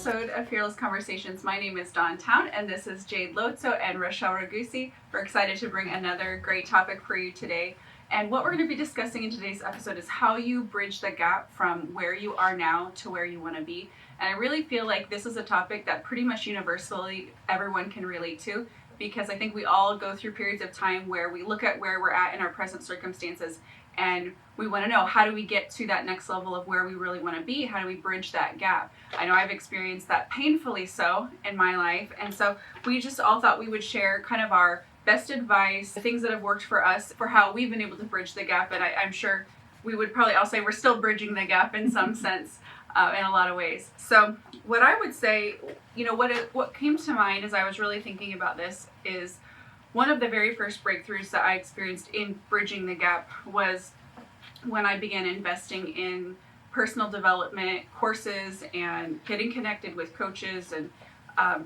episode of Fearless Conversations. My name is Dawn Town, and this is Jade Lotso and Rochelle Ragusi. We're excited to bring another great topic for you today. And what we're going to be discussing in today's episode is how you bridge the gap from where you are now to where you want to be. And I really feel like this is a topic that pretty much universally everyone can relate to, because I think we all go through periods of time where we look at where we're at in our present circumstances and we want to know, how do we get to that next level of where we really want to be? How do we bridge that gap? I know I've experienced that painfully so in my life. And so we just all thought we would share kind of our best advice, things that have worked for us, for how we've been able to bridge the gap. And I'm sure we would probably all say we're still bridging the gap in some sense, in a lot of ways. So what I would say, what came to mind as I was really thinking about this is one of the very first breakthroughs that I experienced in bridging the gap was when I began investing in personal development courses and getting connected with coaches and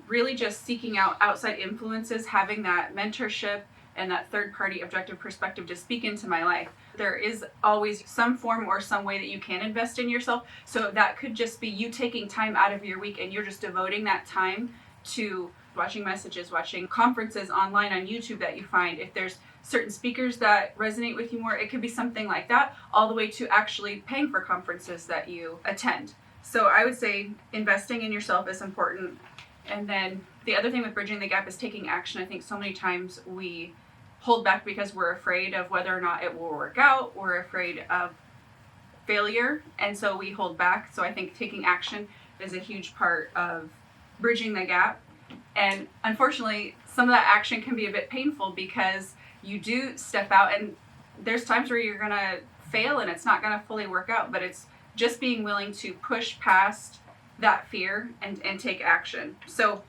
really just seeking out outside influences, having that mentorship and that third-party objective perspective to speak into my life. There is always some form or some way that you can invest in yourself. So that could just be you taking time out of your week and you're just devoting that time to watching messages, watching conferences online on YouTube that you find. If there's certain speakers that resonate with you more, it could be something like that, all the way to actually paying for conferences that you attend. So I would say investing in yourself is important. And then the other thing with bridging the gap is taking action. I think so many times we hold back because we're afraid of whether or not it will work out. We're afraid of failure, and so we hold back. So I think taking action is a huge part of bridging the gap. And unfortunately, some of that action can be a bit painful because you do step out and there's times where you're going to fail and it's not going to fully work out, but it's just being willing to push past that fear and take action. So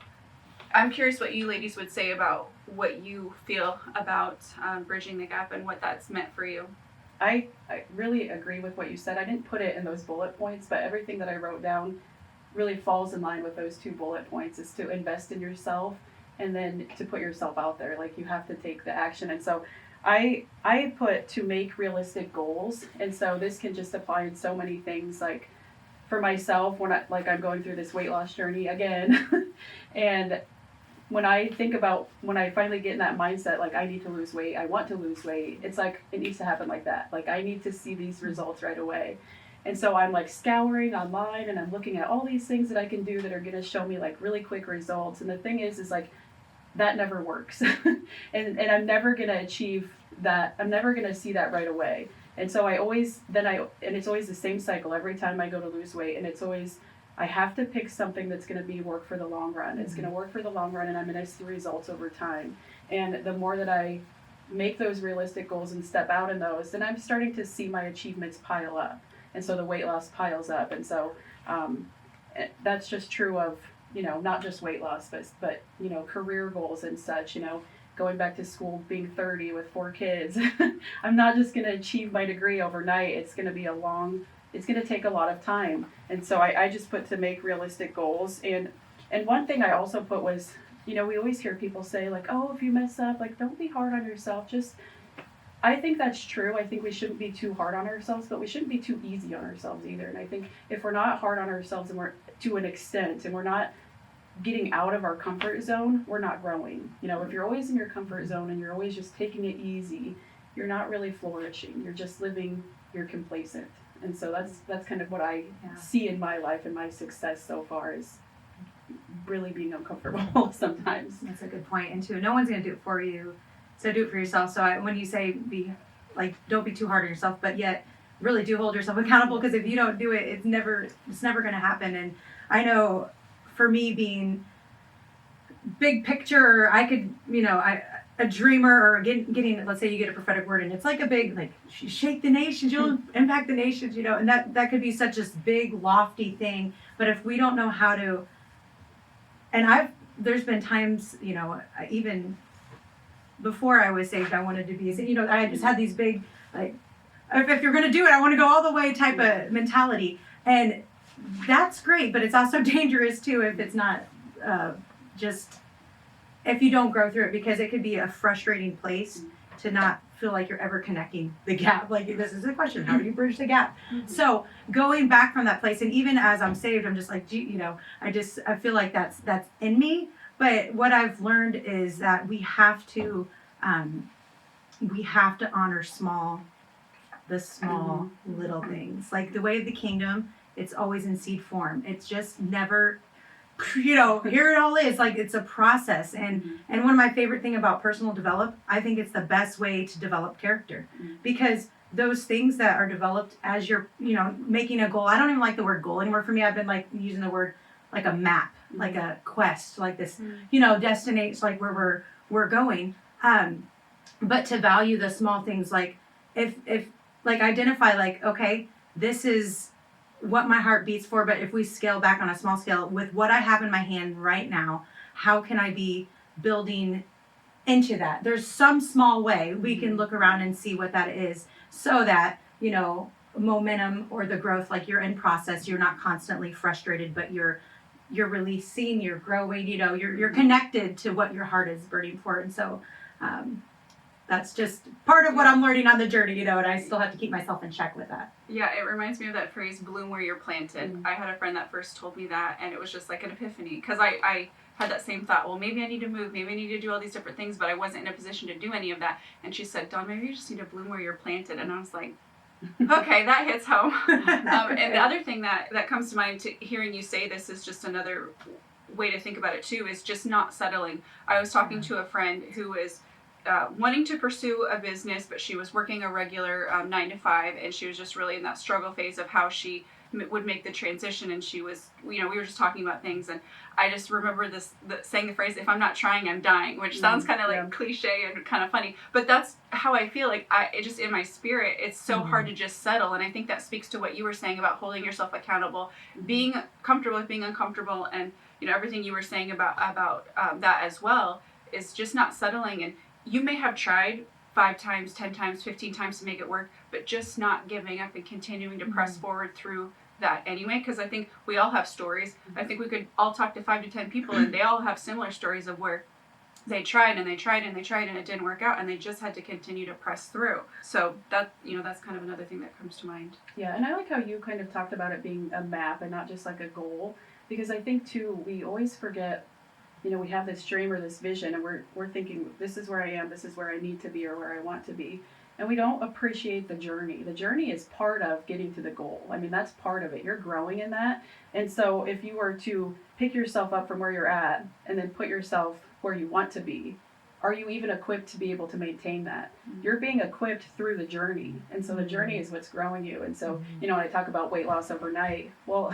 I'm curious what you ladies would say about what you feel about bridging the gap and what that's meant for you. I really agree with what you said. I didn't put it in those bullet points, but everything that I wrote down really falls in line with those 2 bullet points, is to invest in yourself and then to put yourself out there. Like, you have to take the action. And so I put to make realistic goals. And so this can just apply in so many things. Like for myself, when I'm going through this weight loss journey again, and when I think about when I finally get in that mindset, like I need to lose weight, I want to lose weight, it's like it needs to happen like that. Like I need to see these results right away. And so I'm like scouring online and I'm looking at all these things that I can do that are going to show me like really quick results. And the thing is like that never works. and I'm never going to achieve that. I'm never going to see that right away. And so and it's always the same cycle every time I go to lose weight. And it's always, I have to pick something that's going to work for the long run. It's going to work for the long run and I'm going to see results over time. And the more that I make those realistic goals and step out in those, then I'm starting to see my achievements pile up. And so the weight loss piles up. And so that's just true of, not just weight loss, but career goals and such, going back to school, being 30 with 4 kids. I'm not just going to achieve my degree overnight. It's going to be it's going to take a lot of time. And so I just put to make realistic goals. And one thing I also put was, we always hear people say like, oh, if you mess up, like, don't be hard on yourself. I think that's true. I think we shouldn't be too hard on ourselves, but we shouldn't be too easy on ourselves either. And I think if we're not hard on ourselves and we're to an extent and we're not getting out of our comfort zone, we're not growing. If you're always in your comfort zone and you're always just taking it easy, you're not really flourishing. You're just you're complacent. And so that's kind of what I see in my life and my success so far, is really being uncomfortable sometimes. That's a good point. And two, no one's going to do it for you. So do it for yourself. So when you say don't be too hard on yourself, but yet really do hold yourself accountable, because if you don't do it, it's never going to happen. And I know for me, being big picture, I could, a dreamer, or getting, let's say you get a prophetic word and it's like a big, like, shake the nations, you'll impact the nations, and that could be such a big, lofty thing. But if we don't know how to, and there's been times, even before I was saved, I wanted to be, I just had these big, like, if you're going to do it, I want to go all the way type of mentality. And that's great, but it's also dangerous too if it's not if you don't grow through it, because it could be a frustrating place to not feel like you're ever connecting the gap. Like, this is the question, how do you bridge the gap? So going back from that place, and even as I'm saved, I'm just like, you know, I feel like that's in me. But what I've learned is that we have to honor the small little things. Like the way of the kingdom, it's always in seed form. It's just never, you know, here it all is. Like, it's a process. And one of my favorite thing about personal development, I think it's the best way to develop character, because those things that are developed as you're, you know, making a goal. I don't even like the word goal anymore for me. I've been like using the word like a map, like a quest, like this, you know, destination, like where we're going. But to value the small things, like if like identify like, okay, this is what my heart beats for, but if we scale back on a small scale with what I have in my hand right now, how can I be building into that? There's some small way we can look around and see what that is, so that, you know, momentum or the growth, like you're in process, you're not constantly frustrated, but you're releasing, you're growing, you know, you're connected to what your heart is burning for. And so that's just part of what I'm learning on the journey, you know, and I still have to keep myself in check with that. Yeah, it reminds me of that phrase, bloom where you're planted. I had a friend that first told me that, and it was just like an epiphany, because I had that same thought, well, maybe I need to move, maybe I need to do all these different things, but I wasn't in a position to do any of that. And she said, Dawn, maybe you just need to bloom where you're planted. And I was like, okay, that hits home. And the other thing that comes to mind to hearing you say this is just another way to think about it too, is just not settling. I was talking to a friend who is wanting to pursue a business, but she was working a regular 9 to 5, and she was just really in that struggle phase of how she would make the transition. And she was, you know, we were just talking about things, and I just remember saying the phrase, if I'm not trying, I'm dying, which sounds kind of like cliche and kind of funny, but that's how I feel. Like, it just, in my spirit, it's so hard to just settle. And I think that speaks to what you were saying about holding yourself accountable, being comfortable with being uncomfortable, and, you know, everything you were saying about that as well, is just not settling. And you may have tried 5 times, 10 times, 15 times to make it work, but just not giving up and continuing to press forward through that anyway. Because I think we all have stories. I think we could all talk to 5 to 10 people, and they all have similar stories of where they tried and they tried and they tried and it didn't work out, and they just had to continue to press through. So that, you know, that's kind of another thing that comes to mind. Yeah, and I like how you kind of talked about it being a map and not just like a goal, because I think too, we always forget, you know, we have this dream or this vision, and we're thinking, this is where I am, this is where I need to be or where I want to be. And we don't appreciate the journey. The journey is part of getting to the goal. I mean, that's part of it. You're growing in that. And so if you were to pick yourself up from where you're at and then put yourself where you want to be, are you even equipped to be able to maintain that? You're being equipped through the journey. And so the journey is what's growing you. And so, you know, when I talk about weight loss overnight, well,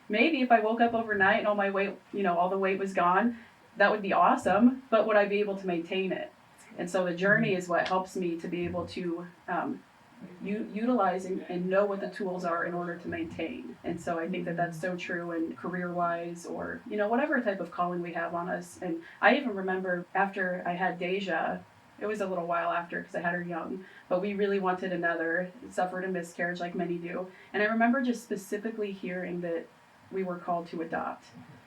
maybe if I woke up overnight and all my weight, you know, all the weight was gone, that would be awesome, but would I be able to maintain it? And so the journey is what helps me to be able to utilize and know what the tools are in order to maintain. And so I think that that's so true in career-wise, or, you know, whatever type of calling we have on us. And I even remember after I had Deja, it was a little while after because I had her young, but we really wanted another, suffered a miscarriage like many do. And I remember just specifically hearing that we were called to adopt.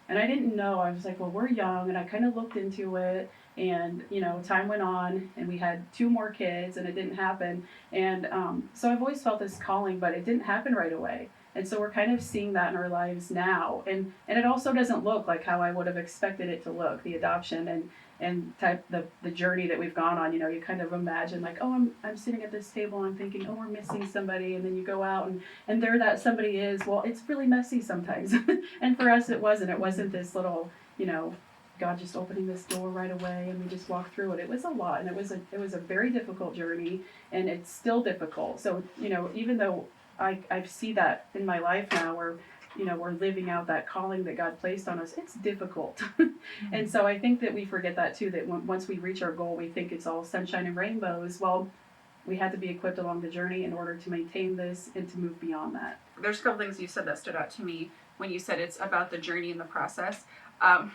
And I didn't know. I was like, well, we're young, and I kind of looked into it, and, you know, time went on, and we had 2 more kids, and it didn't happen. And so I've always felt this calling, but it didn't happen right away. And so we're kind of seeing that in our lives now. And it also doesn't look like how I would have expected it to look, the adoption and type the journey that we've gone on. You know, you kind of imagine like, oh, I'm sitting at this table and I'm thinking, oh, we're missing somebody, and then you go out and there that somebody is. Well, it's really messy sometimes. And for us, it wasn't this little, you know, God just opening this door right away and we just walk through it. It was a lot, and it was a very difficult journey, and it's still difficult. So, you know, even though I see that in my life now, where, you know, we're living out that calling that God placed on us, it's difficult. And so I think that we forget that too, that once we reach our goal, we think it's all sunshine and rainbows. Well, we had to be equipped along the journey in order to maintain this and to move beyond that. There's a couple things you said that stood out to me when you said it's about the journey and the process.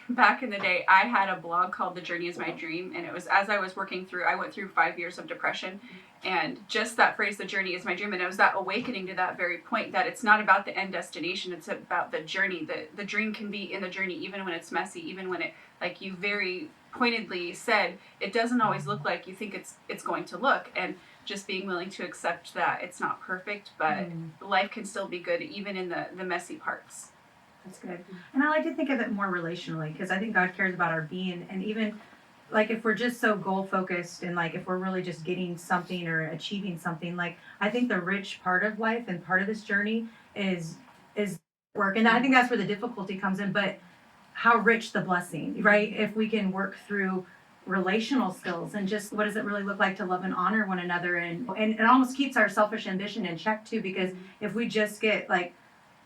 Back in the day, I had a blog called The Journey is My Dream, and it was as I was working through, I went through 5 years of depression, and just that phrase, the journey is my dream, and it was that awakening to that very point, that it's not about the end destination, it's about the journey. The dream can be in the journey, even when it's messy, even when it, like, you very pointedly said, it doesn't always look like you think it's going to look, and just being willing to accept that it's not perfect, but life can still be good even in the messy parts. That's good. And I like to think of it more relationally, because I think God cares about our being. And even like if we're just so goal focused and like if we're really just getting something or achieving something, like I think the rich part of life and part of this journey is work. And I think that's where the difficulty comes in. But how rich the blessing, right? If we can work through relational skills and just what does it really look like to love and honor one another, and it almost keeps our selfish ambition in check too, because if we just get like,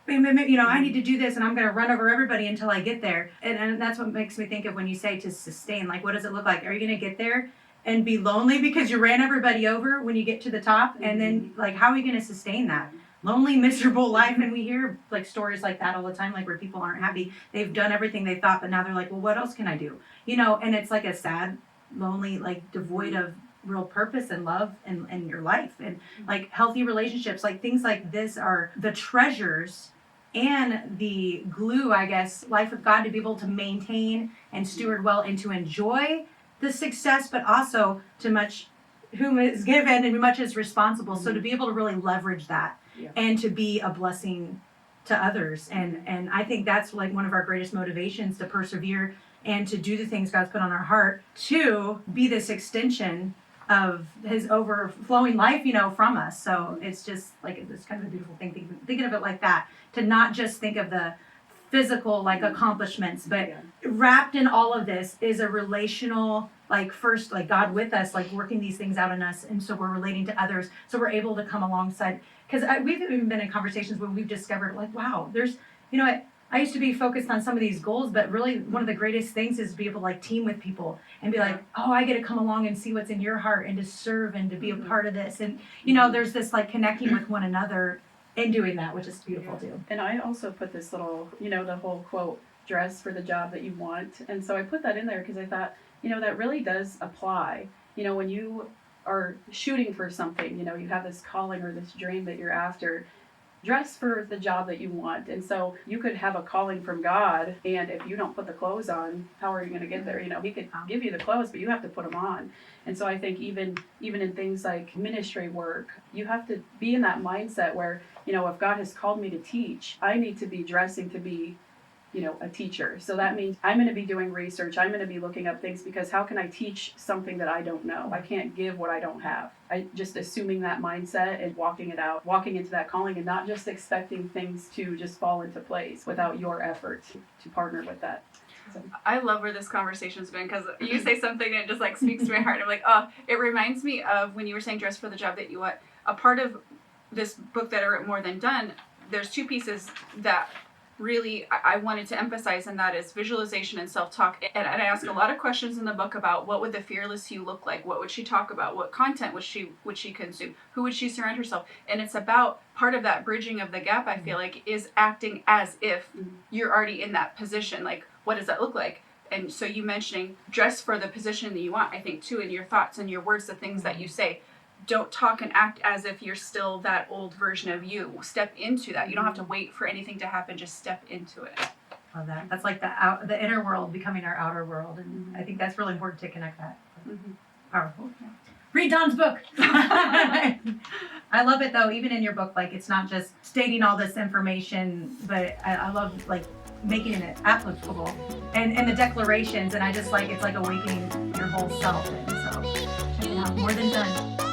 you know, I need to do this and I'm going to run over everybody until I get there. And that's what makes me think of when you say to sustain, like, what does it look like? Are you going to get there and be lonely because you ran everybody over when you get to the top? And then like, how are you going to sustain that? Lonely, miserable life. And we hear like stories like that all the time, like where people aren't happy. They've done everything they thought, but now they're like, well, what else can I do? You know, and it's like a sad, lonely, like devoid of real purpose and love in your life. And like healthy relationships, like things like this are the treasures and the glue, I guess, life with God, to be able to maintain and steward well and to enjoy the success, but also to much whom is given and much is responsible. So to be able to really leverage that and to be a blessing to others. And I think that's like one of our greatest motivations, to persevere and to do the things God's put on our heart, to be this extension of his overflowing life, you know, from us. So it's just like, it's kind of a beautiful thing, thinking of it like that, to not just think of the physical like accomplishments, but wrapped in all of this is a relational, like first, like God with us, like working these things out in us. And so we're relating to others. So we're able to come alongside, because we've even been in conversations where we've discovered like, wow, there's, you know, I used to be focused on some of these goals, but really one of the greatest things is to be able to like team with people and be like, oh, I get to come along and see what's in your heart and to serve and to be a part of this. And, you know, there's this like connecting with one another and doing that, which is beautiful too. And I also put this little, you know, the whole quote, dress for the job that you want. And so I put that in there because I thought, you know, that really does apply. You know, when you are shooting for something, you know, you have this calling or this dream that you're after, dress for the job that you want. And so you could have a calling from God, and if you don't put the clothes on, how are you going to get there? You know, he could give you the clothes, but you have to put them on. And so I think even in things like ministry work, you have to be in that mindset where, you know, if God has called me to teach, I need to be dressing to be, you know, a teacher. So that means I'm going to be doing research. I'm going to be looking up things, because how can I teach something that I don't know? I can't give what I don't have. I just assuming that mindset and walking it out, walking into that calling, and not just expecting things to just fall into place without your effort to partner with that. So. I love where this conversation's been, because you say something and it just like speaks to my heart. I'm like, oh, it reminds me of when you were saying dress for the job that you want. A part of this book that I wrote, More Than Done, there's two pieces that really I wanted to emphasize, and that is visualization and self-talk. And I ask a lot of questions in the book about what would the fearless you look like? What would she talk about? What content would she consume? Who would she surround herself? And it's about part of that bridging of the gap, I feel like, is acting as if you're already in that position. Like, what does that look like? And so you mentioning dress for the position that you want, I think too, in your thoughts and your words, the things that you say. Don't talk and act as if you're still that old version of you. Step into that. You don't have to wait for anything to happen. Just step into it. Love that. That's like the inner world becoming our outer world. And I think that's really important to connect that. Powerful. Read Dawn's book. I love it though, even in your book, like it's not just stating all this information, but I love like making it applicable and the declarations. And I just like, it's like awakening your whole self. And so check it out. More Than Done.